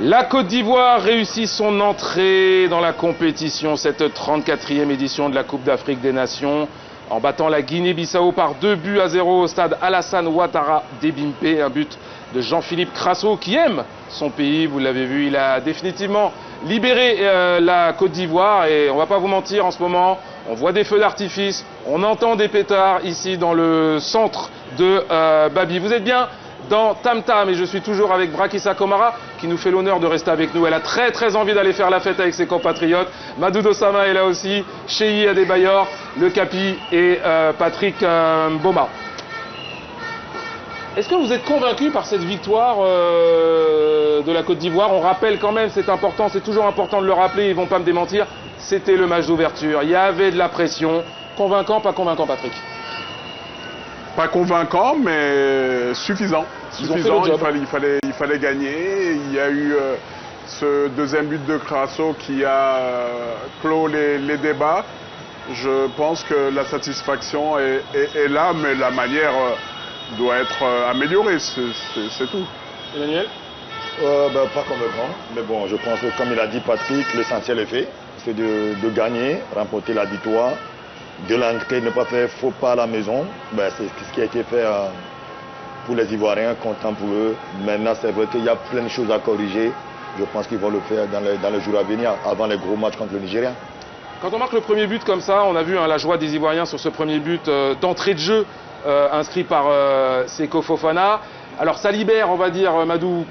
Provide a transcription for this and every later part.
La Côte d'Ivoire réussit son entrée dans la compétition, cette 34e édition de la Coupe d'Afrique des Nations, en battant la Guinée-Bissau par 2-0 au stade Alassane Ouattara d'Ebimpe. Un but de Jean-Philippe Crasso qui aime son pays, vous l'avez vu, il a définitivement libéré la Côte d'Ivoire. Et on ne va pas vous mentir, en ce moment, on voit des feux d'artifice, on entend des pétards ici dans le centre de Babi. Vous êtes bien dans Tam Tam et je suis toujours avec Brakissa Komara qui nous fait l'honneur de rester avec nous. Elle a très envie d'aller faire la fête avec ses compatriotes. Madou Dossama est là aussi, Cheyi Adebayor, Le Capi et Patrick Mboma. Est-ce que vous êtes convaincu par cette victoire de la Côte d'Ivoire? On rappelle quand même, c'est important, c'est toujours important de le rappeler, ils ne vont pas me démentir, c'était le match d'ouverture, il y avait de la pression. Convaincant, pas convaincant, Patrick? Pas convaincant, mais suffisant. Suffisant, il fallait gagner. Il y a eu ce deuxième but de Crasso qui a clos les débats. Je pense que la satisfaction est là, mais la manière doit être améliorée, c'est tout. Emmanuel? Pas convaincant, mais bon, je pense que comme il a dit Patrick, l'essentiel est fait. C'est de gagner, remporter la victoire. De l'entrée, ne pas faire faux pas à la maison, c'est ce qui a été fait pour les Ivoiriens, content pour eux. Maintenant, c'est vrai qu'il y a plein de choses à corriger. Je pense qu'ils vont le faire dans les jours à venir, avant les gros matchs contre le Nigeria. Quand on marque le premier but comme ça, on a vu la joie des Ivoiriens sur ce premier but d'entrée de jeu inscrit par Seko Fofana. Alors ça libère, on va dire, Madou,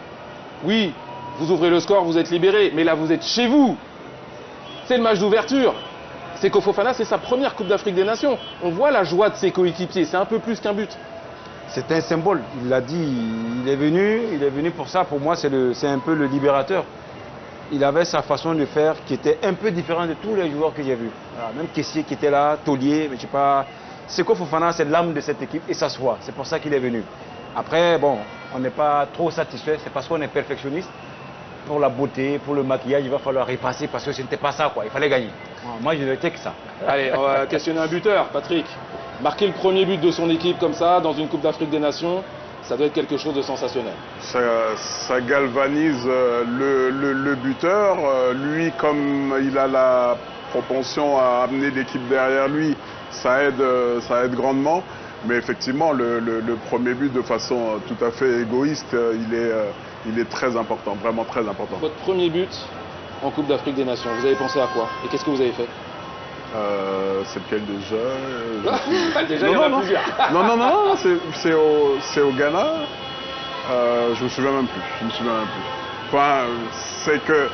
oui, vous ouvrez le score, vous êtes libéré, mais là vous êtes chez vous. C'est le match d'ouverture. Seko Fofana, c'est sa première Coupe d'Afrique des Nations. On voit la joie de ses coéquipiers, c'est un peu plus qu'un but. C'est un symbole, il l'a dit, il est venu pour ça. Pour moi, c'est un peu le libérateur. Il avait sa façon de faire qui était un peu différente de tous les joueurs que j'ai vus. Voilà, même Kessié qui était là, Taulier, mais je sais pas. Seko Fofana, c'est l'âme de cette équipe et ça se voit. C'est pour ça qu'il est venu. Après, bon, on n'est pas trop satisfait, c'est parce qu'on est perfectionniste. Pour la beauté, pour le maquillage, il va falloir repasser parce que ce n'était pas ça, quoi. Il fallait gagner. Moi, je n'étais que ça. Allez, on va questionner un buteur, Patrick. Marquer le premier but de son équipe comme ça, dans une Coupe d'Afrique des Nations, ça doit être quelque chose de sensationnel. Ça galvanise le buteur. Lui, comme il a la propension à amener l'équipe derrière lui, ça aide grandement. Mais effectivement, le premier but, de façon tout à fait égoïste, il est très important, vraiment très important. Votre premier but en Coupe d'Afrique des Nations, vous avez pensé à quoi? Et qu'est-ce que vous avez fait? C'est lequel déjà? Déjà, il y en a plusieurs. Non, c'est au Ghana. Je me souviens même plus. Enfin, c'est que...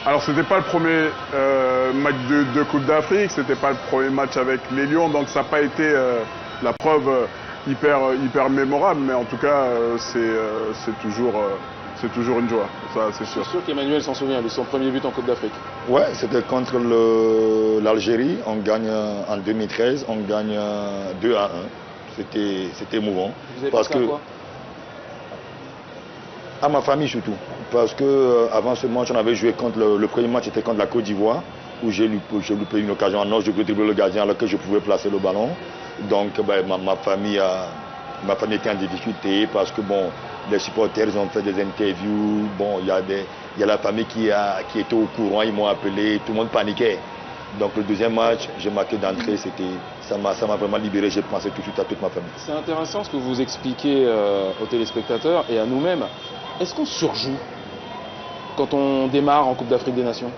Alors, c'était pas le premier match de Coupe d'Afrique, c'était pas le premier match avec les Lions, donc ça n'a pas été la preuve hyper mémorable, mais en tout cas, c'est toujours une joie, ça c'est sûr. C'est sûr qu'Emmanuel s'en souvient de son premier but en Coupe d'Afrique. Ouais, c'était contre l'Algérie, on gagne en 2013, on gagne 2-1. C'était émouvant. Vous avez pensé à quoi? À ma famille surtout, parce que avant ce match, on avait joué contre le premier match était contre la Côte d'Ivoire, où j'ai loupé une occasion en or, je voulais dribbler le gardien alors que je pouvais placer le ballon. Donc ma famille était en difficulté parce que bon, les supporters ont fait des interviews, bon, il y a la famille qui était au courant, ils m'ont appelé, tout le monde paniquait. Donc le deuxième match, j'ai marqué d'entrée, ça m'a vraiment libéré, j'ai pensé tout de suite à toute ma famille. C'est intéressant ce que vous expliquez aux téléspectateurs et à nous-mêmes. Est-ce qu'on surjoue quand on démarre en Coupe d'Afrique des Nations?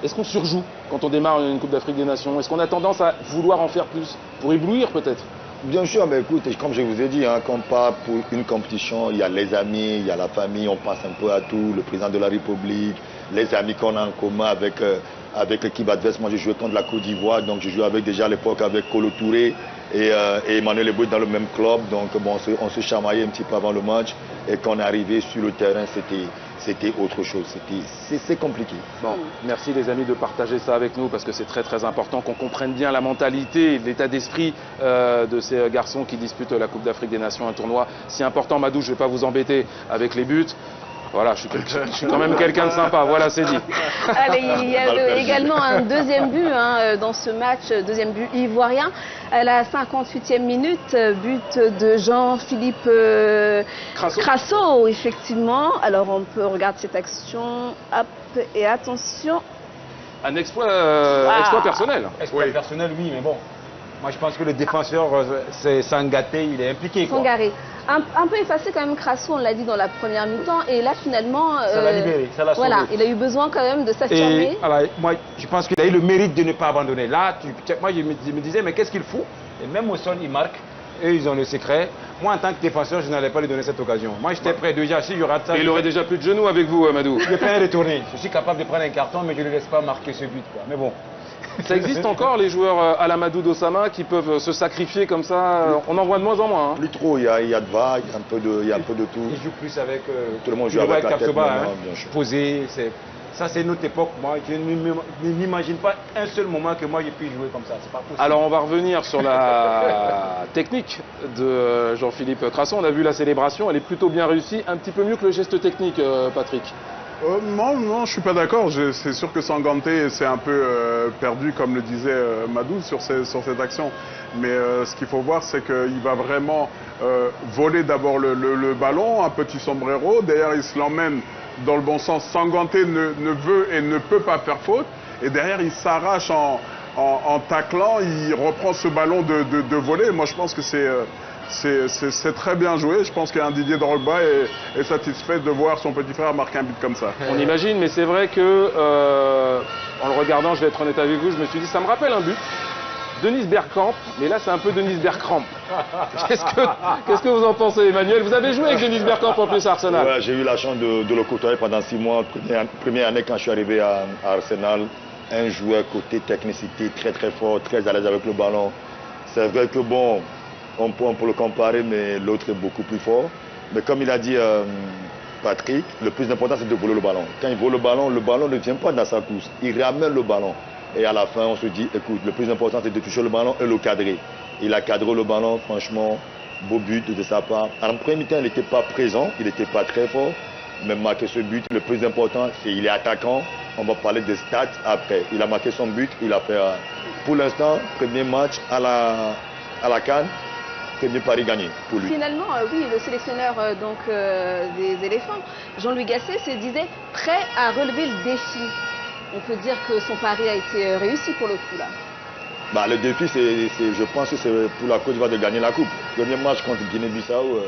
Est-ce qu'on surjoue quand on démarre une Coupe d'Afrique des Nations? Est-ce qu'on a tendance à vouloir en faire plus? Pour éblouir peut-être? Bien sûr, mais écoute, comme je vous ai dit, quand on part pour une compétition, il y a les amis, il y a la famille, on pense un peu à tout, le président de la République, les amis qu'on a en commun avec l'équipe adverse. Moi, je jouais contre la Côte d'Ivoire, donc je jouais déjà à l'époque avec Kolo Touré et Emmanuel Eboué dans le même club. Donc bon, on se chamaillait un petit peu avant le match et quand on est arrivé sur le terrain, c'était autre chose, c'est compliqué. Bon, merci les amis de partager ça avec nous parce que c'est très important qu'on comprenne bien la mentalité, l'état d'esprit de ces garçons qui disputent la Coupe d'Afrique des Nations, un tournoi si important. Madou, je ne vais pas vous embêter avec les buts. Voilà, je suis quand même quelqu'un de sympa, voilà, c'est dit. Allez, il y a également un deuxième but dans ce match, deuxième but ivoirien. À la 58e minute, but de Jean-Philippe Crasso, effectivement. Alors on peut regarder cette action, hop, et attention. Un exploit, exploit personnel. Exploit personnel, oui, mais bon. Moi, je pense que le défenseur, c'est Sangaté, il est impliqué. Sangaré. Un peu effacé quand même Crasso, on l'a dit dans la première mi-temps. Et là, finalement, ça l'a libéré, ça l'a sauvé. Voilà, il a eu besoin quand même de s'affirmer. Moi, je pense qu'il a eu le mérite de ne pas abandonner. Là, moi, je me disais, mais qu'est-ce qu'il fout? Et même au sol, il marque. Eux, ils ont le secret. Moi, en tant que défenseur, je n'allais pas lui donner cette occasion. Moi, j'étais prêt déjà. Si je rate ça... Et il aurait déjà plus de genoux avec vous, Amadou. Je peux retourner. Je suis capable de prendre un carton, mais je ne laisse pas marquer ce but, quoi. Mais bon. Ça existe encore, les joueurs à l'Amadou d'Osama qui peuvent se sacrifier comme ça? On en voit de moins en moins. Hein. Plus trop, il y a de vagues, il y a un peu de tout. Il joue plus avec... tout le monde joue avec la tête, bien sûr. Posé, ça c'est notre époque. Moi, je ne m'imagine pas un seul moment que moi, j'ai pu jouer comme ça. C'est pas possible. Alors, on va revenir sur la technique de Jean-Philippe Crasso. On a vu la célébration, elle est plutôt bien réussie. Un petit peu mieux que le geste technique, Patrick. Non, je suis pas d'accord. C'est sûr que Sanganté s'est un peu perdu, comme le disait Madou, sur cette action. Mais ce qu'il faut voir, c'est qu'il va vraiment voler d'abord le ballon, un petit sombrero. Derrière, il se l'emmène dans le bon sens. Sanganté ne veut et ne peut pas faire faute. Et derrière, il s'arrache en taclant. Il reprend ce ballon de voler. Moi, je pense que c'est très bien joué. Je pense qu'un Didier Drogba est satisfait de voir son petit frère marquer un but comme ça. On imagine, mais c'est vrai que, en le regardant, je vais être honnête avec vous, je me suis dit, ça me rappelle un but. Dennis Bergkamp, mais là c'est un peu Dennis Bergkamp. Qu'est-ce que vous en pensez, Emmanuel? Vous avez joué avec Dennis Bergkamp en plus à Arsenal. Ouais, j'ai eu la chance de le côtoyer pendant 6 mois. Première année quand je suis arrivé à Arsenal. Un joueur côté technicité très très fort, très à l'aise avec le ballon. C'est vrai que bon, on peut le comparer, mais l'autre est beaucoup plus fort. Mais comme il a dit Patrick, le plus important c'est de voler le ballon. Quand il vole le ballon ne vient pas dans sa course. Il ramène le ballon. Et à la fin, on se dit, écoute, le plus important c'est de toucher le ballon et le cadrer. Il a cadré le ballon, franchement, beau but de sa part. En premier temps, il n'était pas présent, il n'était pas très fort. Mais marquer ce but, le plus important, c'est qu'il est attaquant. On va parler des stats après. Il a marqué son but, il a fait, pour l'instant, premier match à la CAN. Premier pari gagné pour lui. Finalement, oui, le sélectionneur des éléphants, Jean-Louis Gasset, se disait prêt à relever le défi. On peut dire que son pari a été réussi pour le coup là. Bah, le défi, je pense que c'est pour la Côte d'Ivoire de gagner la coupe. Premier match contre Guinée-Bissau.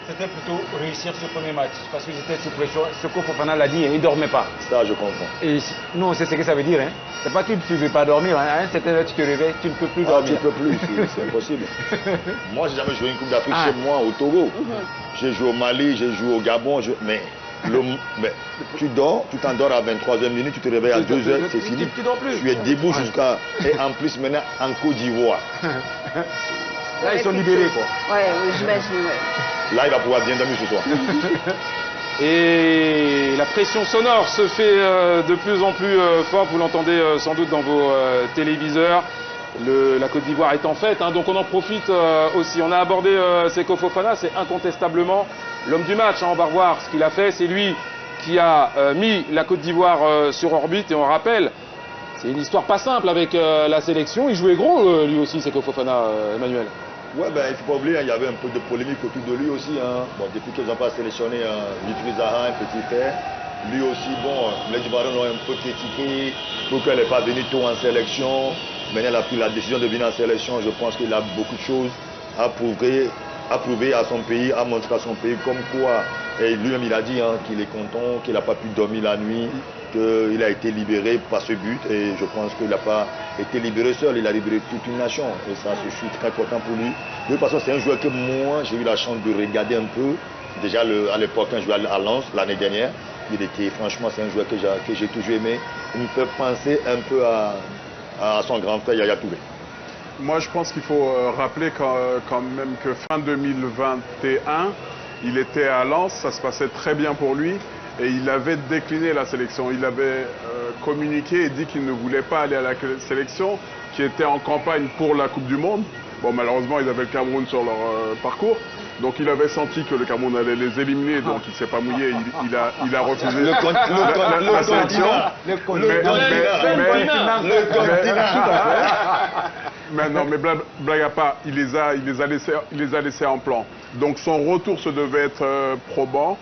C'était plutôt réussir ce premier match parce qu'ils étaient sous pression. Seko Fofana l'a dit, il ne dormait pas. Ça, je comprends. Et nous, on sait ce que ça veut dire. Hein. C'est pas qu'il ne veut pas dormir. Hein. C'était là tu te réveilles, tu ne peux plus dormir. Tu ne peux plus, c'est impossible. Moi, j'ai jamais joué une Coupe d'Afrique chez moi au Togo. J'ai joué au Mali, j'ai joué au Gabon, mais tu dors, tu t'endors à 23h minute, tu te réveilles à 2h, c'est fini. Tu dors plus. Tu es debout jusqu'à... Et en plus, maintenant, en Côte d'Ivoire. Là, ils sont libérés, quoi. Ouais, j'imagine, ouais. Là, il va pouvoir bien dormir ce soir. Et la pression sonore se fait de plus en plus forte. Vous l'entendez sans doute dans vos téléviseurs. La Côte d'Ivoire est en fête, hein, donc on en profite aussi. On a abordé Seko Fofana, c'est incontestablement l'homme du match. Hein, on va revoir ce qu'il a fait. C'est lui qui a mis la Côte d'Ivoire sur orbite. Et on rappelle, c'est une histoire pas simple avec la sélection. Il jouait gros lui aussi, Seko Fofana, Emmanuel. Ouais, ben, il ne faut pas oublier, il y avait un peu de polémique autour de lui aussi. Hein. Bon, depuis qu'ils n'ont pas sélectionné Lutfi Zaha, un petit frère, lui aussi, bon, les Ivoiriens l'ont un peu critiqué pour qu'elle n'ait pas venu tôt en sélection. Maintenant, il a pris la décision de venir en sélection. Je pense qu'il a beaucoup de choses à prouver à son pays, à montrer à son pays comme quoi. Et lui-même, il a dit hein, qu'il est content, qu'il n'a pas pu dormir la nuit, qu'il a été libéré par ce but. Et je pense qu'il n'a pas été libéré seul, il a libéré toute une nation. Et ça, je suis très content pour lui. De toute façon, c'est un joueur que moi, j'ai eu la chance de regarder un peu. Déjà, à l'époque, quand je jouais à Lens, l'année dernière, il était, franchement, c'est un joueur que j'ai toujours aimé. Il me fait penser un peu à son grand frère Yaya Touré. Moi, je pense qu'il faut rappeler quand même que fin 2021, il était à Lens, ça se passait très bien pour lui et il avait décliné la sélection. Il avait communiqué et dit qu'il ne voulait pas aller à la sélection, qui était en campagne pour la Coupe du Monde. Bon, malheureusement, ils avaient le Cameroun sur leur parcours. Donc il avait senti que le Cameroun allait les éliminer, donc il ne s'est pas mouillé, il a refusé la sélection. Mais non, mais blague à part, il les a laissés en plan. Donc son retour se devait être probant.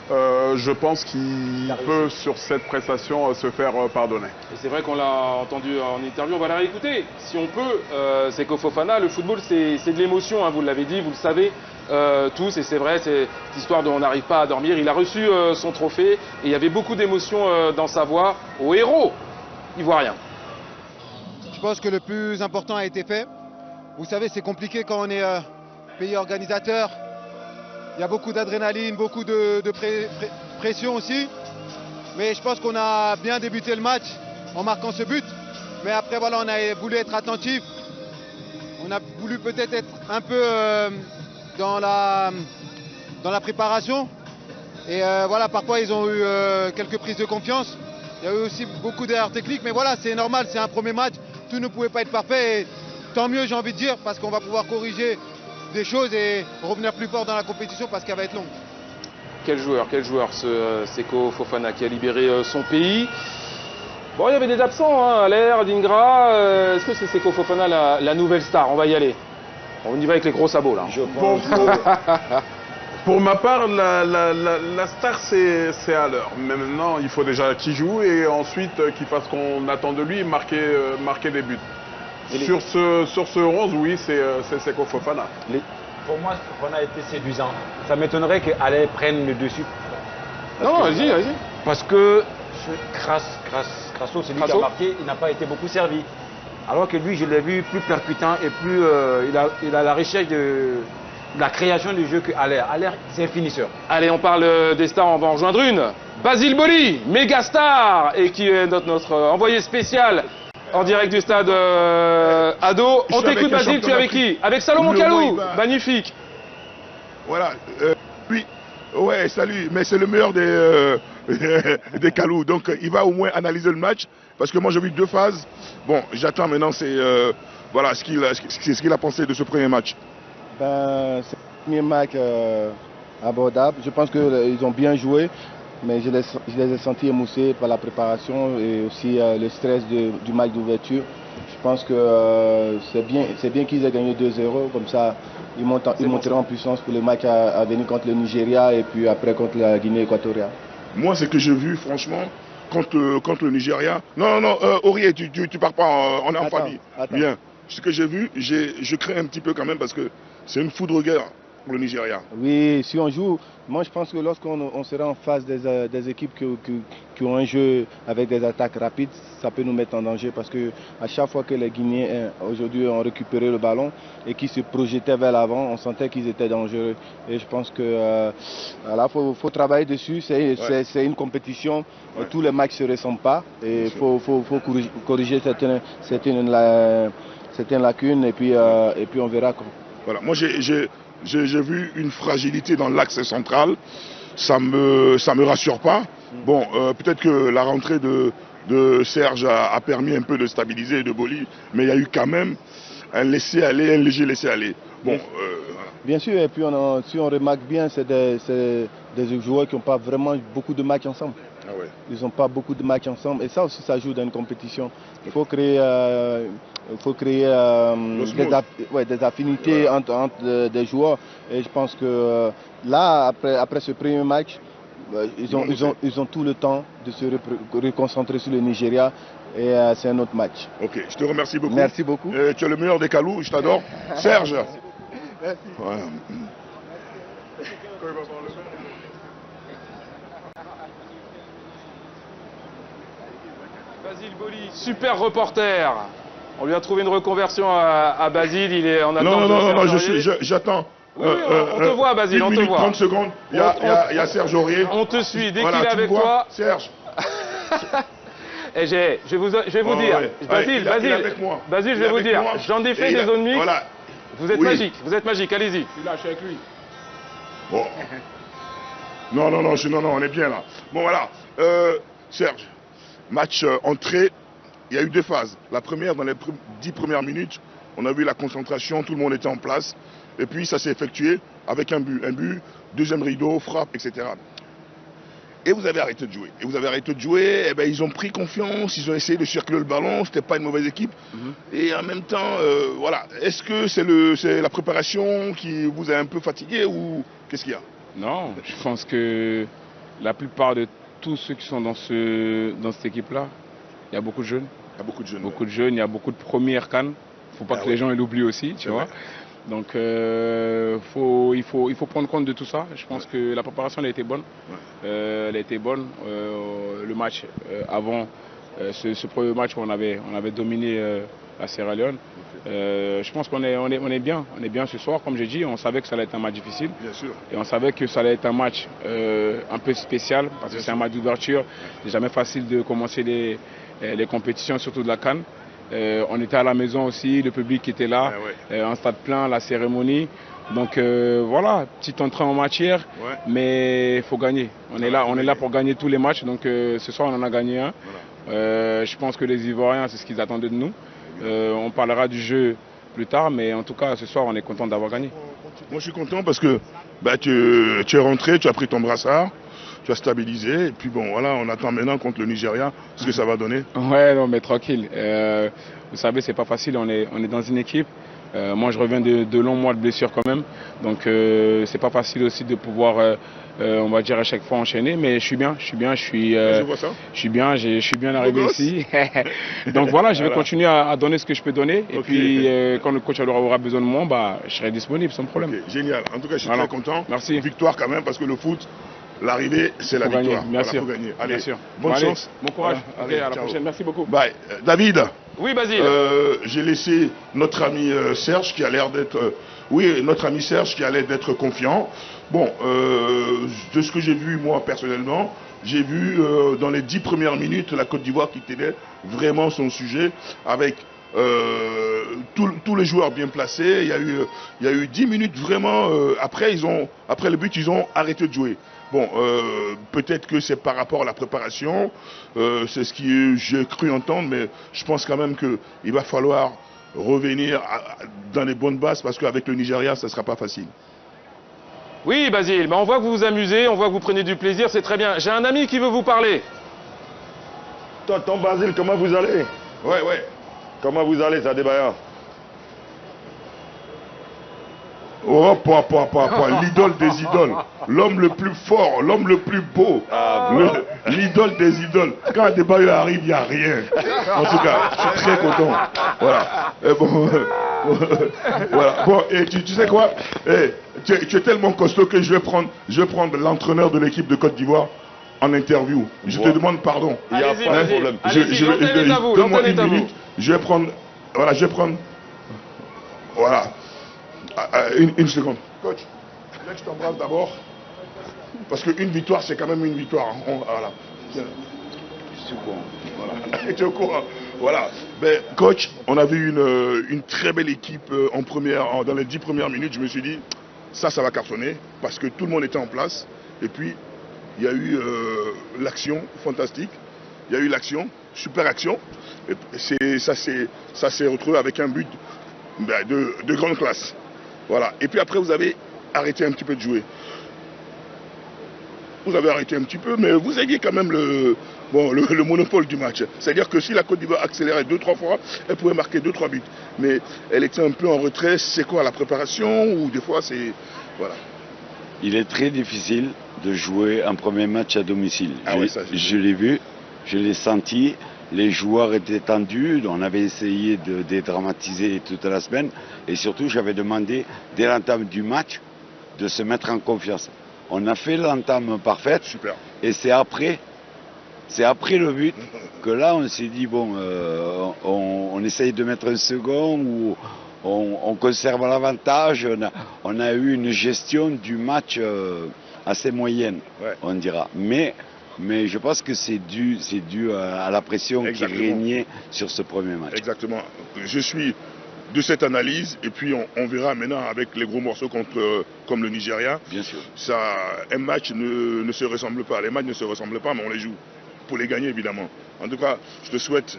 Je pense qu'il peut, sur cette prestation, se faire pardonner. Et c'est vrai qu'on l'a entendu en interview, on va la réécouter. Si on peut, Seko Fofana, le football c'est de l'émotion, hein, vous l'avez dit, vous le savez tous, et c'est vrai, c'est cette histoire de on n'arrive pas à dormir. Il a reçu son trophée, et il y avait beaucoup d'émotions dans sa voix au héros ivoirien. Je pense que le plus important a été fait. Vous savez, c'est compliqué quand on est pays organisateur. Il y a beaucoup d'adrénaline, beaucoup de pression aussi. Mais je pense qu'on a bien débuté le match en marquant ce but. Mais après, voilà, on a voulu être attentif. On a voulu peut-être être un peu dans la préparation. Et voilà, parfois, ils ont eu quelques prises de confiance. Il y a eu aussi beaucoup d'erreurs techniques. Mais voilà, c'est normal, c'est un premier match. Tout ne pouvait pas être parfait. Et tant mieux, j'ai envie de dire, parce qu'on va pouvoir corriger des choses et revenir plus fort dans la compétition parce qu'elle va être longue. Quel joueur ce Seko Fofana qui a libéré son pays. Bon, il y avait des absents, hein, Haller, Dingra. Est-ce que c'est Seko Fofana la nouvelle star? On va y aller. On y va avec les gros sabots là. Pour ma part, la star c'est Haller. Mais maintenant, il faut déjà qu'il joue et ensuite qu'il fasse ce qu'on attend de lui, marquer des buts. Sur ce 11, oui, c'est Seko Fofana. Pour moi, Fofana a été séduisant. Ça m'étonnerait qu'Haller prenne le dessus. Non, vas-y. Parce que Crasso, c'est lui qui a marqué, il n'a pas été beaucoup servi. Alors que lui, je l'ai vu plus percutant et plus il a la richesse de la création du jeu que Haller. Haller, c'est un finisseur. Allez, on parle des stars, on va en rejoindre une. Basile Boli, méga star, et qui est notre envoyé spécial en direct du stade Ado. On t'écoute, Basile, tu es avec qui? Avec Salomon Kalou. Magnifique. Voilà. Puis, ouais, salut. Mais c'est le meilleur des Kalou. Donc, il va au moins analyser le match. Parce que moi, j'ai vu deux phases. Bon, j'attends maintenant, c'est voilà, ce qu'il a pensé de ce premier match. Ben, c'est le premier match abordable. Je pense qu'ils ont bien joué. Mais je les ai sentis émoussés par la préparation et aussi le stress du match d'ouverture. Je pense que c'est bien qu'ils aient gagné 2-0, comme ça ils monteront en puissance pour le match à venir contre le Nigeria et puis après contre la Guinée équatoriale. Moi, ce que j'ai vu, franchement, contre le Nigeria... Non, Aurier, tu pars pas, on est en famille. Bien. Ce que j'ai vu, je crains un petit peu quand même parce que c'est une foudre guerre pour le Nigeria. Oui, si on joue, moi je pense que lorsqu'on sera en face des équipes qui ont un jeu avec des attaques rapides, ça peut nous mettre en danger parce que à chaque fois que les Guinéens aujourd'hui ont récupéré le ballon et qu'ils se projetaient vers l'avant, on sentait qu'ils étaient dangereux. Et je pense que là, faut travailler dessus. C'est une compétition. Ouais. Tous les matchs ne se ressemblent pas et il faut corriger certaines lacunes et puis on verra. Voilà, moi j'ai vu une fragilité dans l'axe central, ça me rassure pas. Bon, peut-être que la rentrée de Serge a permis un peu de stabiliser de Boli, mais il y a eu quand même un laisser-aller, un léger laisser-aller. Bon, bien sûr, et puis si on remarque bien, c'est des joueurs qui n'ont pas vraiment beaucoup de matchs ensemble. Ah ouais. Ils n'ont pas beaucoup de matchs ensemble et ça aussi ça joue dans une compétition. Il faut créer des affinités entre des joueurs et je pense que là, après ce premier match, ils ont tout le temps de se reconcentrer sur le Nigeria et c'est un autre match. Ok, je te remercie beaucoup. Merci beaucoup. Tu es le meilleur des Kalou, je t'adore. Serge. Merci. Voilà. Basile Boli, super reporter. On lui a trouvé une reconversion à Basile, il est en attente. Non, j'attends. Oui, on te voit, Basile, on te voit. 30 secondes, il y a Serge Aurier. On te suit, dès voilà, qu'il est avec toi. Serge. Et je vais vous dire, Basile, je vais vous dire, j'en ai fait des zones mixtes. Voilà. Vous êtes magique, allez-y. Tu lâches avec lui. Bon. Non, on est bien là. Bon, voilà. Serge, match entrée, il y a eu deux phases. La première, dans les 10 premières minutes, on a vu la concentration, tout le monde était en place. Et puis ça s'est effectué avec un but, deuxième rideau, frappe, etc. Et vous avez arrêté de jouer. Et vous avez arrêté de jouer, et ben, ils ont pris confiance, ils ont essayé de circuler le ballon, c'était pas une mauvaise équipe. Et en même temps, voilà, est-ce que c'est la préparation qui vous a un peu fatigué ou qu'est-ce qu'il y a? Non, je pense que la plupart de tous ceux qui sont dans cette équipe-là, il y a beaucoup de jeunes. Il y a beaucoup de jeunes. Beaucoup de jeunes, il y a beaucoup de premières cannes. Il ne faut pas que les gens l'oublient aussi, tu vois. Donc il faut prendre compte de tout ça. Je pense que la préparation elle a été bonne. Elle a été bonne. Le match avant, ce premier match où on avait dominé la Sierra Leone. Je pense qu'on est bien. On est bien ce soir, comme j'ai dit. On savait que ça allait être un match difficile. Bien sûr. Et on savait que ça allait être un match un peu spécial parce que c'est un match d'ouverture. C'est jamais facile de commencer les compétitions, surtout de la CAN. On était à la maison aussi, le public était là, un stade plein, la cérémonie. Donc voilà, petite entrée en matière, mais il faut gagner. On est là pour gagner tous les matchs. Donc ce soir, on en a gagné un. Je pense que les Ivoiriens, c'est ce qu'ils attendaient de nous. On parlera du jeu plus tard, mais en tout cas, ce soir, on est content d'avoir gagné. Moi, je suis content parce que tu es rentré, tu as pris ton brassard. Tu as stabilisé, et puis bon, voilà, on attend maintenant contre le Nigeria ce que ça va donner. Ouais, non, mais tranquille. Vous savez, c'est pas facile, on est dans une équipe. Moi, je reviens de longs mois de blessure quand même. Donc, c'est pas facile aussi de pouvoir, on va dire, à chaque fois enchaîner. Mais je suis bien, je suis bien arrivé ici. Donc voilà, je vais continuer à donner ce que je peux donner. Et puis, quand le coach aura besoin de moi, je serai disponible sans problème. Génial. En tout cas, je suis très content. Merci. Victoire quand même, parce que le foot, l'arrivée, c'est la victoire. Bien sûr. Pour gagner. Allez, bien sûr. Bonne chance. Bon courage. Voilà. Allez, à la prochaine. Merci beaucoup. Bye. David. Oui, Basile. J'ai laissé notre ami Serge qui a l'air d'être... notre ami Serge qui a l'air d'être confiant. Bon, de ce que j'ai vu moi personnellement, j'ai vu dans les 10 premières minutes la Côte d'Ivoire qui tenait vraiment son sujet avec... tous les joueurs bien placés. Il y a eu 10 minutes vraiment. Après le but, ils ont arrêté de jouer. Bon, peut-être que c'est par rapport à la préparation. C'est ce que j'ai cru entendre, mais je pense quand même qu'il va falloir revenir dans les bonnes bases parce qu'avec le Nigeria, ça ne sera pas facile. Oui, Basile, on voit que vous vous amusez, on voit que vous prenez du plaisir, c'est très bien. J'ai un ami qui veut vous parler. Tonton Basile, comment vous allez? Ouais. Comment vous allez, Sadibaya? Oh, l'idole des idoles, l'homme le plus fort, l'homme le plus beau, l'idole des idoles. Quand Adebayo arrive, il n'y a rien. En tout cas, je suis très content. Voilà. Voilà. Bon, et tu sais quoi? Tu es tellement costaud que je vais prendre l'entraîneur de l'équipe de Côte d'Ivoire en interview. Je te demande pardon. Il n'y a pas de problème. Donne-moi une minute. Je vais prendre. Voilà. Une seconde. Coach, je t'embrasse d'abord. Parce qu'une victoire, c'est quand même une victoire. Voilà. Je suis au courant. Voilà. Tu es au courant. Voilà. Ben, coach, on a vu une très belle équipe dans les 10 premières minutes. Je me suis dit, ça va cartonner. Parce que tout le monde était en place. Et puis, il y a eu l'action fantastique. Il y a eu l'action, super action. Et ça s'est retrouvé avec un but de grande classe. Voilà. Et puis après, vous avez arrêté un petit peu de jouer. Vous avez arrêté un petit peu, mais vous aviez quand même le monopole du match. C'est-à-dire que si la Côte d'Ivoire accélérait 2-3 fois, elle pouvait marquer 2-3 buts. Mais elle était un peu en retrait. C'est quoi la préparation? Ou des fois, c'est... Voilà. Il est très difficile de jouer un premier match à domicile. Je l'ai vu, je l'ai senti. Les joueurs étaient tendus, on avait essayé de dédramatiser toute la semaine. Et surtout, j'avais demandé, dès l'entame du match, de se mettre en confiance. On a fait l'entame parfaite. Super. Et c'est après le but que là, on s'est dit, bon, on essaye de mettre un second ou on conserve l'avantage. On a eu une gestion du match assez moyenne, on dira. Mais je pense que c'est dû à la pression qui régnait sur ce premier match. Exactement. Je suis de cette analyse et puis on verra maintenant avec les gros morceaux comme le Nigeria. Bien sûr. Un match ne se ressemble pas. Les matchs ne se ressemblent pas, mais on les joue pour les gagner évidemment. En tout cas, je te souhaite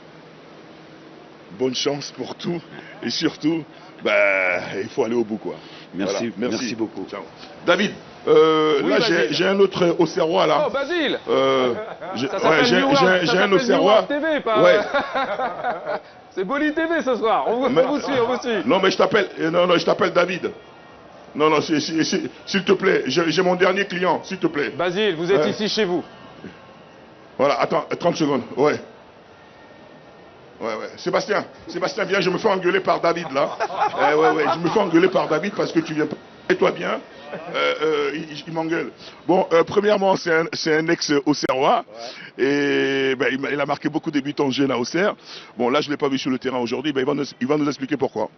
bonne chance pour tout. Et surtout, il faut aller au bout, quoi. Merci, Voilà. merci beaucoup. Ciao. David, là j'ai un autre Auxerrois là. Oh, Basile J'ai un un Auxerrois. TV, pas... Ouais. C'est Boli TV ce soir, on vous suit, on vous suit. Non mais je t'appelle David. Non, s'il te plaît, j'ai mon dernier client, s'il te plaît. Basile, vous êtes ici chez vous. Voilà, attends, 30 secondes, ouais. Sébastien, viens, je me fais engueuler par David là. Je me fais engueuler par David parce que tu viens pas. Et toi bien, il m'engueule. Bon, premièrement, c'est un ex-Auxerrois. Et il a marqué beaucoup de buts en jeune à Auxerre. Bon, là, je ne l'ai pas vu sur le terrain aujourd'hui. Il va nous expliquer pourquoi.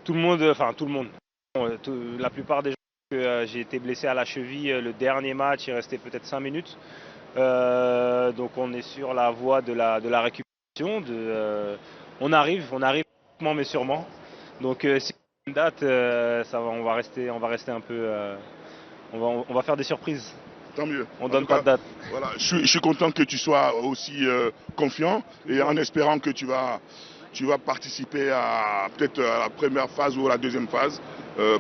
Tout le monde. La plupart des gens que j'ai été blessé à la cheville, le dernier match, il restait peut-être 5 minutes. Donc on est sur la voie de la récupération. On arrive lentement mais sûrement. Donc si une date, on va rester un peu. On va faire des surprises. Tant mieux. On donne pas de date. Voilà, je suis content que tu sois aussi confiant et en espérant que tu vas participer à peut-être à la première phase ou à la deuxième phase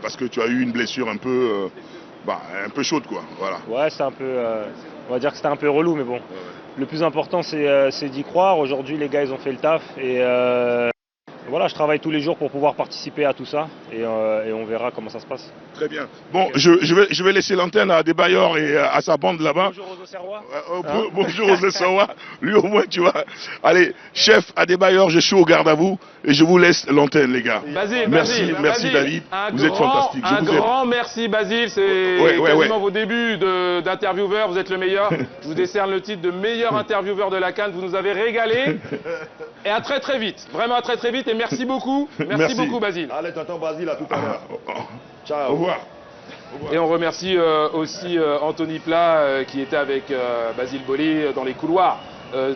parce que tu as eu une blessure un peu chaude, quoi. Voilà. Ouais, c'est un peu. On va dire que c'était un peu relou, mais bon. Le plus important, c'est d'y croire. Aujourd'hui, les gars, ils ont fait le taf. Et voilà, je travaille tous les jours pour pouvoir participer à tout ça. Et on verra comment ça se passe. Très bien. Bon, je vais laisser l'antenne à Adebayor et à sa bande là-bas. Bonjour aux Auxerrois. Bonjour aux Auxerrois. Lui, au moins, tu vois. Allez, chef Adebayor, je suis au garde à vous. Et je vous laisse l'antenne, les gars. Merci David. Vous êtes fantastique. Un grand merci, Basile. C'est quasiment vos débuts d'intervieweur. Vous êtes le meilleur. Je vous décerne le titre de meilleur intervieweur de la CAN. Vous nous avez régalé. Et à très très vite. Vraiment à très très vite. Et merci beaucoup. Merci beaucoup, Basile. Allez, t'entends Basile, à tout à l'heure. Ciao. Au revoir. Et on remercie aussi Anthony Plat qui était avec Basile Boli dans les couloirs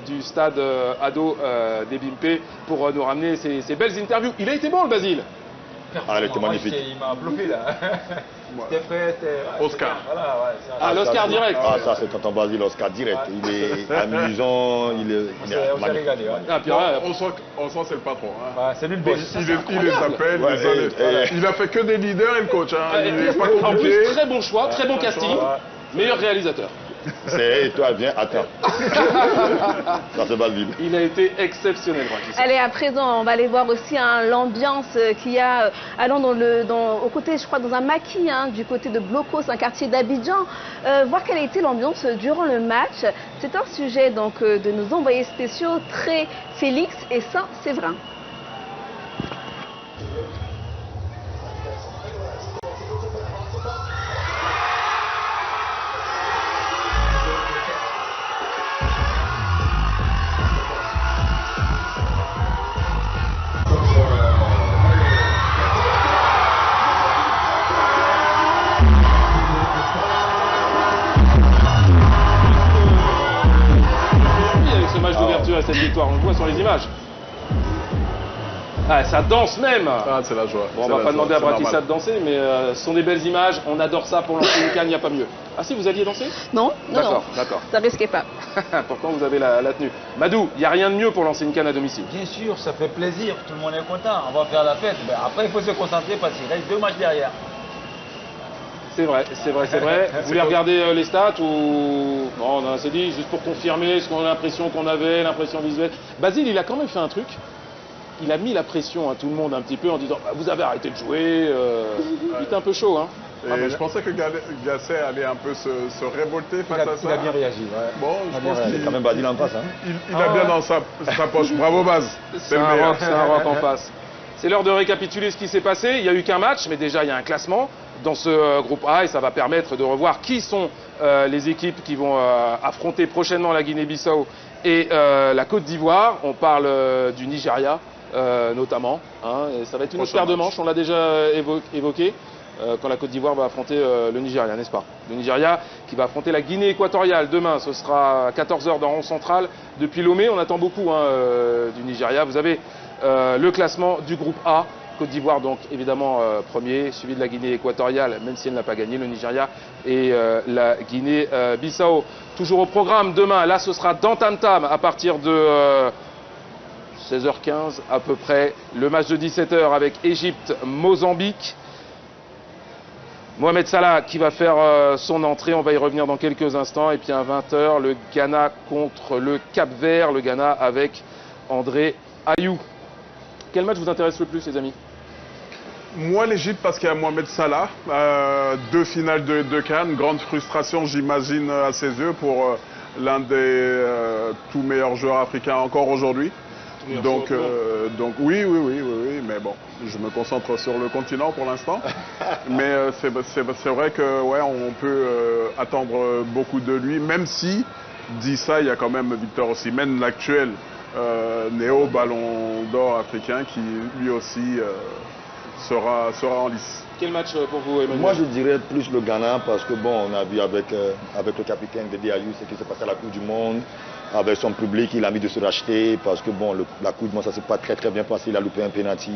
du stade ado des Bimpe pour nous ramener ces belles interviews. Il a été bon, le Basile. Ah, elle était magnifique. Il m'a bluffé là. C'était frais, c'était... Oscar. Voilà, l'Oscar direct. Ah, ça c'est tonton Basile, Oscar direct. Il est amusant, il est on s'est régalé. On sent c'est le patron. Hein. Ouais, c'est lui le boss. Il les appelle, il a fait que des leaders et le coach. Hein. Il est pas en compliqué. plus, très bon choix, très bon casting. Meilleur réalisateur. Et toi, viens, attends. Ça c'est Basile. Il a été exceptionnel, Allez, à présent, on va aller voir aussi l'ambiance qu'il y a allant au côté, je crois, dans un maquis, du côté de Blocos, un quartier d'Abidjan. Voir quelle a été l'ambiance durant le match. C'est un sujet donc de nos envoyés spéciaux, Tré, Félix et Saint-Séverin. À cette victoire, on le voit sur les images. Ah, ça danse même. Ah, c'est la joie. Bon, on va pas demander à Brakissa de danser, mais ce sont des belles images. On adore ça pour lancer une canne, il n'y a pas mieux. Ah si, vous alliez danser? Non, d'accord. Ça risquait pas. Pourtant, vous avez la tenue. Madou, il n'y a rien de mieux pour lancer une canne à domicile. Bien sûr, ça fait plaisir, tout le monde est content, on va faire la fête. Ben, après, il faut se concentrer parce qu'il reste 2 matchs derrière. C'est vrai. Vous voulez regarder les stats ou... Bon, on s'est dit, juste pour confirmer ce qu'on a l'impression qu'on avait, l'impression visuelle. Basile, il a quand même fait un truc. Il a mis la pression à tout le monde un petit peu en disant vous avez arrêté de jouer. Il était un peu chaud. Hein. Je pensais que Gasset allait un peu se révolter face à ça. Il a bien réagi. Ouais. Bon, je pense qu'il quand même Basile en face. Il a bien dans sa poche. Bravo Baz. C'est un rock en face. C'est l'heure de récapituler ce qui s'est passé. Il n'y a eu qu'un match, mais déjà il y a un classement dans ce groupe A et ça va permettre de revoir qui sont les équipes qui vont affronter prochainement la Guinée-Bissau et la Côte d'Ivoire. On parle du Nigeria notamment. Et ça va être une autre paire de manches, on l'a déjà évoqué. Quand la Côte d'Ivoire va affronter le Nigeria, n'est-ce pas? Le Nigeria qui va affronter la Guinée équatoriale demain, ce sera à 14 h dans Rond Central. Depuis Lomé, on attend beaucoup du Nigeria. Vous avez le classement du groupe A. Côte d'Ivoire donc évidemment premier, suivi de la Guinée équatoriale, même si elle n'a pas gagné, le Nigeria et la Guinée-Bissau. Toujours au programme demain, là ce sera dans Tam Tam à partir de 16h15 à peu près. Le match de 17h avec Égypte-Mozambique. Mohamed Salah qui va faire son entrée, on va y revenir dans quelques instants. Et puis à 20h, le Ghana contre le Cap-Vert, le Ghana avec André Ayew. Quel match vous intéresse le plus, les amis? Moi, l'Égypte, parce qu'il y a Mohamed Salah, 2 finales de CAN, grande frustration, j'imagine, à ses yeux pour l'un des tout meilleurs joueurs africains encore aujourd'hui. Donc oui, mais bon, je me concentre sur le continent pour l'instant. Mais c'est vrai que ouais, on peut attendre beaucoup de lui, même si, dit ça, il y a quand même Victor Osimhen, l'actuel néo-ballon d'or africain, qui lui aussi sera en lice. Quel match pour vous, Emmanuel? Moi, je dirais plus le Ghana, parce que bon, on a vu avec le capitaine de Ayew ce qui s'est passé à la Coupe du Monde. Avec son public, il a mis de se racheter parce que bon, la Coupe du Monde, ça ne s'est pas très bien passé. Il a loupé un penalty.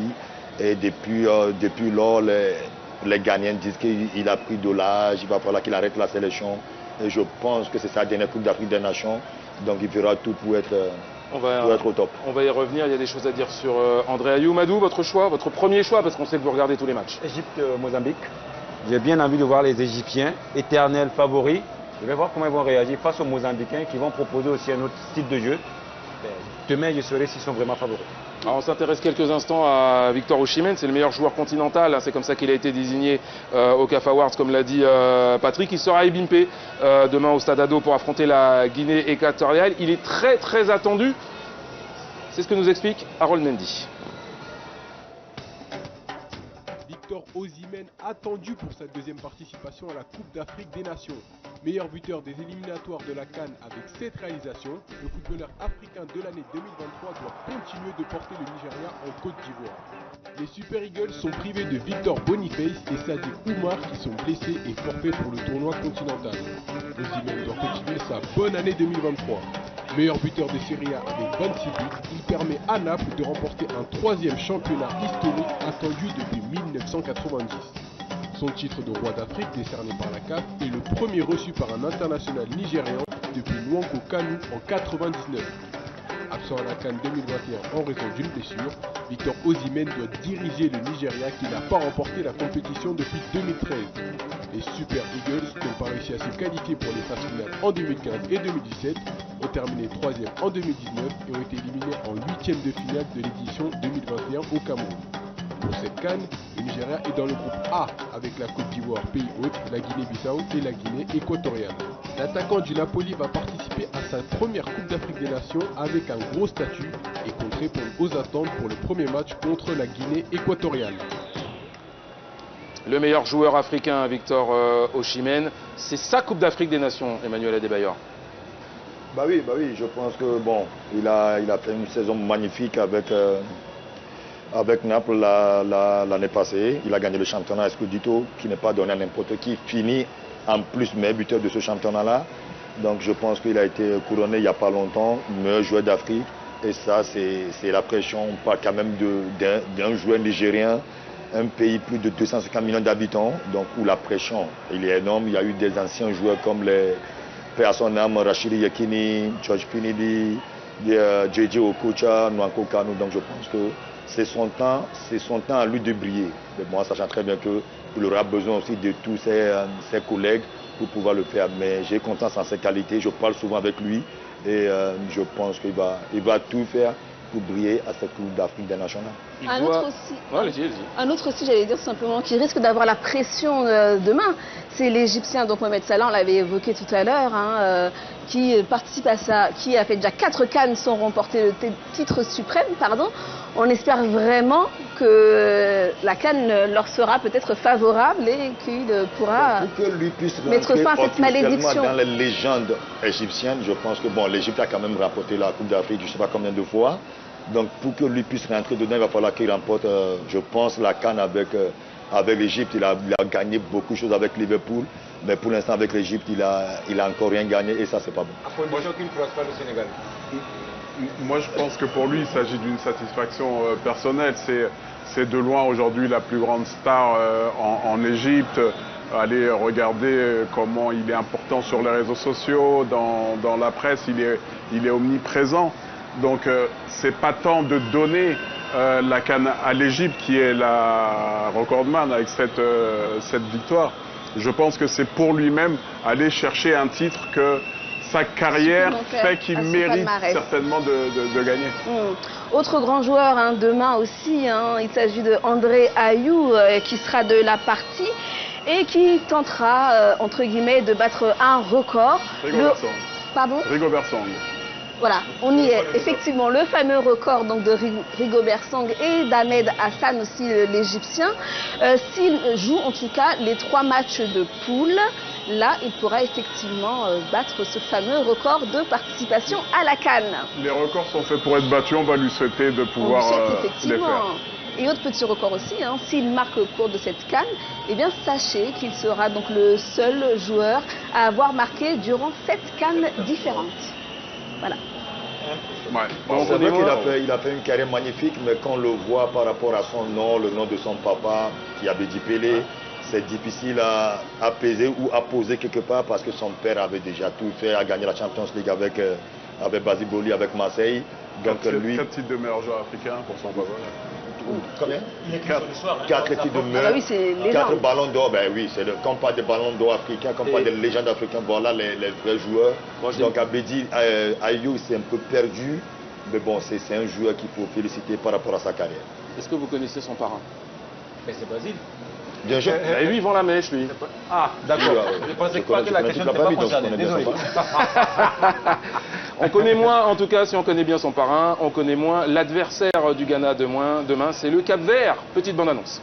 Et depuis lors, les Ghanéens disent qu'il a pris de l'âge, il va falloir qu'il arrête la sélection. Et je pense que c'est sa dernière Coupe d'Afrique des Nations. Donc il fera tout pour être au top. On va y revenir, il y a des choses à dire sur André Ayew. Madou, votre choix, votre premier choix, parce qu'on sait que vous regardez tous les matchs. Égypte-Mozambique. J'ai bien envie de voir les Égyptiens, éternels favoris. Je vais voir comment ils vont réagir face aux Mozambicains qui vont proposer aussi un autre style de jeu. Demain, je saurai s'ils sont vraiment favoris. Alors on s'intéresse quelques instants à Victor Osimhen, c'est le meilleur joueur continental, c'est comme ça qu'il a été désigné au CAF Awards, comme l'a dit Patrick. Il sera à Ebimpe demain au Stade Ado pour affronter la Guinée équatoriale. Il est très attendu, c'est ce que nous explique Harold Mendy. Victor Osimhen attendu pour sa deuxième participation à la Coupe d'Afrique des Nations. Meilleur buteur des éliminatoires de la CAN avec 7 réalisations, le footballeur africain de l'année 2023 doit continuer de porter le Nigeria en Côte d'Ivoire. Les Super Eagles sont privés de Victor Boniface et Sadiq Oumar qui sont blessés et forfaits pour le tournoi continental. Osimhen doit continuer sa bonne année 2023. Meilleur buteur de Serie A avec 26 buts, il permet à Naples de remporter un 3e championnat historique attendu depuis 1990. Son titre de roi d'Afrique décerné par la CAF est le premier reçu par un international nigérian depuis Nwankwo Kanu en 1999. Absent à la CAN 2021 en raison d'une blessure, Victor Osimhen doit diriger le Nigeria qui n'a pas remporté la compétition depuis 2013. Les Super Eagles, qui n'ont pas réussi à se qualifier pour les phases finales en 2015 et 2017, ont terminé 3e en 2019 et ont été éliminés en 8e de finale de l'édition 2021 au Cameroun. Pour cette CAN, le Nigeria est dans le groupe A avec la Côte d'Ivoire, pays hôte, la Guinée-Bissau et la Guinée équatoriale. L'attaquant du Napoli va participer à sa première Coupe d'Afrique des Nations avec un gros statut et compte répondre aux attentes pour le premier match contre la Guinée équatoriale. Le meilleur joueur africain, Victor Osimhen, c'est sa Coupe d'Afrique des Nations, Emmanuel Adebayor. Bah oui, je pense que bon, il a fait une saison magnifique avec Naples l'année passée. Il a gagné le championnat Scudetto qui n'est pas donné à n'importe qui, finit en plus meilleur buteur de ce championnat-là. Donc je pense qu'il a été couronné il n'y a pas longtemps, meilleur joueur d'Afrique. Et ça, c'est la pression. On parle quand même d'un joueur nigérien, un pays plus de 250 millions d'habitants, donc où la pression il est énorme. Il y a eu des anciens joueurs comme les père à son âme, Rachidi Yekini, George Pinidi, JJ Okocha, Nwankwo Kanu. Donc je pense que c'est son temps à lui de briller. Mais moi, sachant très bien qu'il aura besoin aussi de tous ses collègues pour pouvoir le faire. Mais j'ai confiance en ses qualités, je parle souvent avec lui et je pense qu'il va tout faire pour briller à cette Coupe d'Afrique des Nations. Un autre aussi, j'allais dire simplement, qui risque d'avoir la pression demain, c'est l'Égyptien, donc Mohamed Salah, on l'avait évoqué tout à l'heure, qui participe à ça, qui a fait déjà 4 CAN sans remporter le titre suprême, pardon. On espère vraiment que la CAN leur sera peut-être favorable et qu'il pourra mettre fin à cette malédiction. Dans les légendes égyptiennes, je pense que bon, l'Égypte a quand même remporté la Coupe d'Afrique, je ne sais pas combien de fois. Donc pour que lui puisse rentrer dedans, il va falloir qu'il remporte, je pense, la CAN avec l'Égypte. Il a gagné beaucoup de choses avec Liverpool, mais pour l'instant avec l'Égypte, il a encore rien gagné et ça c'est pas bon. À condition qu'il ne croise pas le Sénégal. Moi je pense que pour lui il s'agit d'une satisfaction personnelle. C'est de loin aujourd'hui la plus grande star en Égypte. Allez regarder comment il est important sur les réseaux sociaux, dans la presse, il est omniprésent. Donc c'est pas tant de donner la CAN à l'Égypte qui est la recordman avec cette victoire. Je pense que c'est pour lui-même aller chercher un titre que sa carrière fait qu'il mérite certainement de gagner. Autre grand joueur demain aussi, il s'agit de André Ayew qui sera de la partie et qui tentera, entre guillemets, de battre un record. Rigobert Song. Voilà, on y est. Effectivement, le fameux record donc, de Rigobert Song et d'Ahmed Hassan aussi, l'Égyptien. S'il joue en tout cas les 3 matchs de poule, là, il pourra effectivement battre ce fameux record de participation à la CAN. Les records sont faits pour être battus, on va lui souhaiter de pouvoir les faire. Et autre petit record aussi, s'il marque au cours de cette CAN, eh bien sachez qu'il sera donc le seul joueur à avoir marqué durant 7 CAN différentes. Voilà. C'est vrai qu'il a fait une carrière magnifique, mais quand on le voit par rapport à son nom, le nom de son papa, qui avait dit Pelé, c'est difficile à apaiser ou à poser quelque part parce que son père avait déjà tout fait, a gagné la Champions League avec Basile Boli, avec Marseille. Donc 4 titres de meilleur joueur africain pour son papa. Combien 4 titres de meilleur. Oui, c'est 4 ballons d'or, ben oui, c'est quand on parle des ballons d'or africains, quand on parle des légendes africaines, voilà les vrais joueurs. Donc Abedi Ayew, c'est un peu perdu, mais bon, c'est un joueur qu'il faut féliciter par rapport à sa carrière. Est-ce que vous connaissez son parrain? C'est Basile. Bien sûr. Et lui, il vend la mèche, lui. Ah, d'accord. Je pensais pas que la question n'était pas concernée. Désolé. On connaît moins, en tout cas, si on connaît bien son parrain, on connaît moins l'adversaire du Ghana demain, c'est le Cap-Vert. Petite bande-annonce.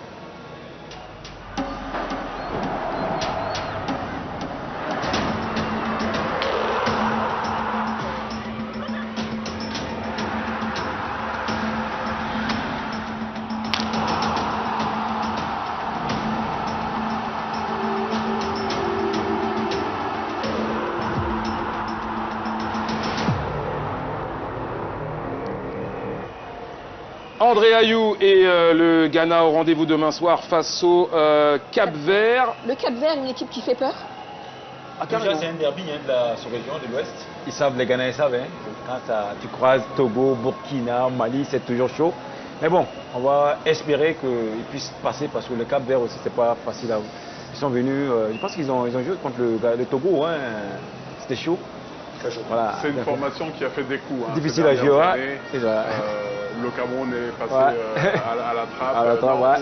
André Ayew et le Ghana au rendez-vous demain soir face au Cap-Vert. Le Cap-Vert, une équipe qui fait peur? Déjà, c'est un derby de la sous-région de l'Ouest. Ils savent, les Ghanais savent. Quand tu croises Togo, Burkina, Mali, c'est toujours chaud. Mais bon, on va espérer qu'ils puissent passer parce que le Cap-Vert aussi, c'est pas facile. Ils sont venus, je pense qu'ils ont joué contre le Togo. C'était chaud. Voilà. C'est une formation qui a fait des coups. Difficile à jouer. Le Cameroun est passé à la trappe.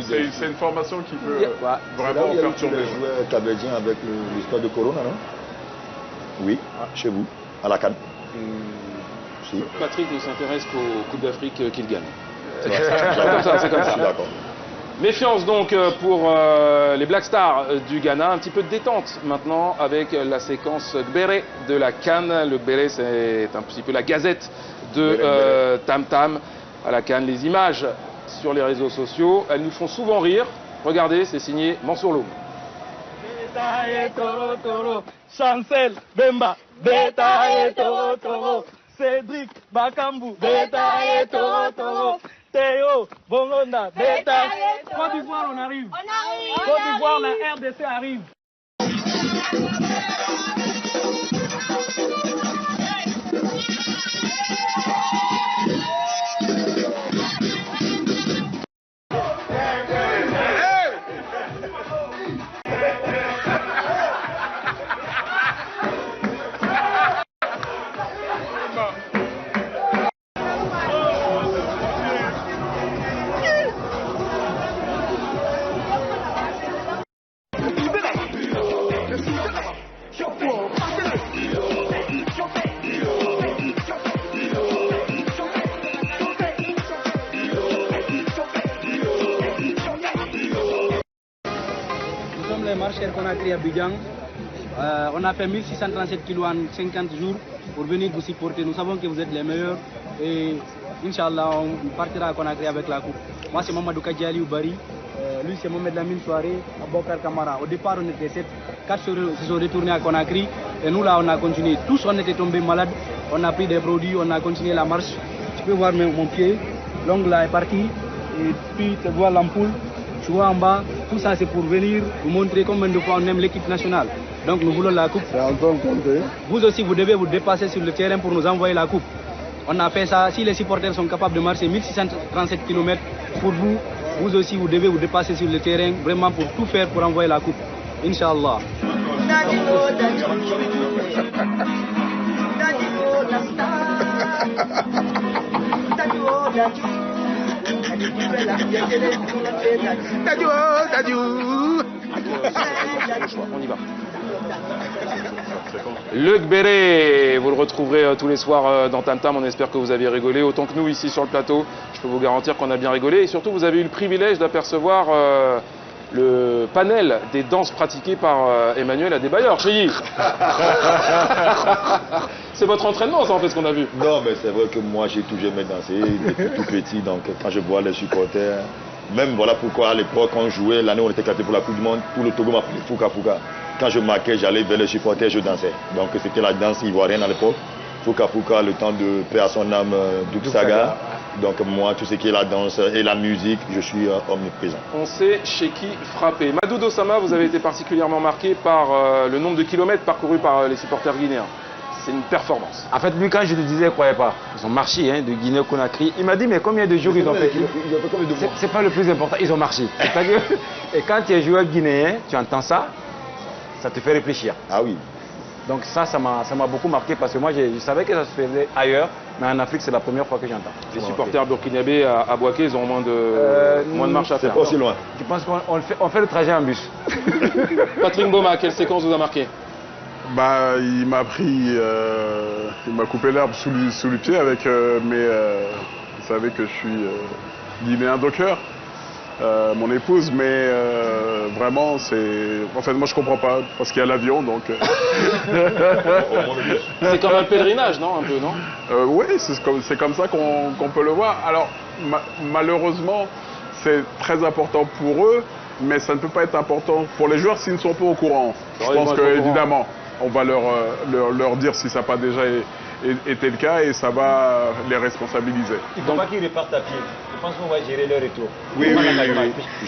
C'est une formation qui peut vraiment perturber. Les joueurs capverdiens avec l'histoire de Corona, non? Oui, chez vous, à la CAN. Si. Patrick ne s'intéresse qu'aux Coupes d'Afrique qu'il gagne. C'est comme ça. D'accord. Méfiance donc pour les Black Stars du Ghana. Un petit peu de détente maintenant avec la séquence Gbere de la CAN. Le Gbere, c'est un petit peu la gazette de Tam Tam à la CAN. Les images sur les réseaux sociaux, elles nous font souvent rire. Regardez, c'est signé Mansour Loum. Chancel Bemba, Beta et Toro Toro, Cédric Bakambu, Beta et Toro Toro, Théo Bongonda, Beta. Côte d'Ivoire, on arrive. Côte d'Ivoire, la RDC arrive. Marcheurs Conakry à Abidjan. On a fait 1637 kilos en 50 jours pour venir vous supporter. Nous savons que vous êtes les meilleurs et Inch'Allah on partira à Conakry avec la coupe. Moi c'est Mamadou Kadjali Oubari, lui c'est Mohamed Lamine Soare, Abokar Kamara. Au départ on était 7, 4 se sont retournés à Conakry et nous là on a continué. Tous on était tombés malades, on a pris des produits, on a continué la marche. Tu peux voir mon pied, l'ongle là est parti et puis tu vois l'ampoule. Tu vois en bas, tout ça c'est pour venir vous montrer combien de fois on aime l'équipe nationale. Donc nous voulons la coupe. C'est en train de compter. Vous aussi vous devez vous dépasser sur le terrain pour nous envoyer la coupe. On a fait ça. Si les supporters sont capables de marcher 1637 km, pour vous, vous aussi, vous devez vous dépasser sur le terrain, vraiment pour tout faire pour envoyer la coupe. Inch'Allah. On y va. Luc Béret, vous le retrouverez tous les soirs dans Tam Tam. On espère que vous avez rigolé autant que nous ici sur le plateau. Je peux vous garantir qu'on a bien rigolé. Et surtout, vous avez eu le privilège d'apercevoir le panel des danses pratiquées par Emmanuel Adebayor. Cheyy. C'est votre entraînement, ça, en fait, ce qu'on a vu. Non, mais c'est vrai que moi, j'ai toujours aimé danser depuis tout petit. Donc, quand je vois les supporters, même voilà pourquoi à l'époque, quand on jouait, l'année où on était qualifié pour la Coupe du Monde, tout le Togo m'appelait Fouka Fouka. Quand je marquais, j'allais vers les supporters, je dansais. Donc, c'était la danse ivoirienne à l'époque. Fouka Fouka, le temps de paix à son âme, Douk Saga. Donc, moi, tout ce qui est la danse et la musique, je suis omniprésent. On sait chez qui frapper. Madou Dossama, vous avez été particulièrement marqué par le nombre de kilomètres parcourus par les supporters guinéens. C'est une performance. En fait, lui, quand je le disais, il ne croyait pas. Ils ont marché de Guinée-Conakry. Il m'a dit, mais combien de jours ils ont fait? C'est pas le plus important, ils ont marché. Et quand tu es joueur guinéen, tu entends ça, ça te fait réfléchir. Ah oui. Donc ça m'a beaucoup marqué parce que moi, je savais que ça se faisait ailleurs, mais en Afrique, c'est la première fois que j'entends. Les supporters burkinabés à Bouaké, ils ont moins de marche à faire. C'est pas aussi loin. Je pense qu'on fait le trajet en bus. Patrick Mboma, quelle séquence vous a marqué? Bah, il m'a coupé l'herbe sous le pied avec vous savez que je suis guinéen de cœur, mon épouse, mais vraiment en fait moi je comprends pas parce qu'il y a l'avion donc. C'est comme un pèlerinage, non, un peu, non? Oui, c'est comme ça qu'on peut le voir. Alors malheureusement c'est très important pour eux, mais ça ne peut pas être important pour les joueurs s'ils ne sont pas au courant. Je pense que évidemment on va leur dire si ça n'a pas déjà été le cas et ça va les responsabiliser. Il ne faut pas qu'ils repartent à pied. Je pense qu'on va gérer leur retour. Oui.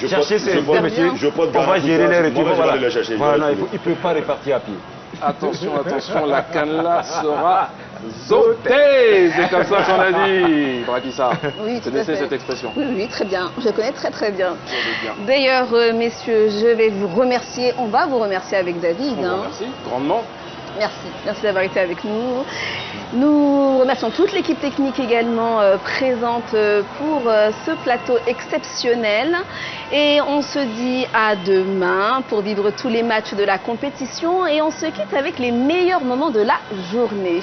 Chercher ces bons messieurs, on va gérer leur retour. Voilà, il ne peut pas repartir à pied. Attention, la canne-là sera sautée. C'est comme ça qu'on a dit, Brakissa. Oui, vous connaissez cette expression? Oui, très bien. Je connais très bien. D'ailleurs, messieurs, je vais vous remercier. On va vous remercier avec David. On vous remercie grandement. Merci d'avoir été avec nous. Nous remercions toute l'équipe technique également présente pour ce plateau exceptionnel. Et on se dit à demain pour vivre tous les matchs de la compétition. Et on se quitte avec les meilleurs moments de la journée.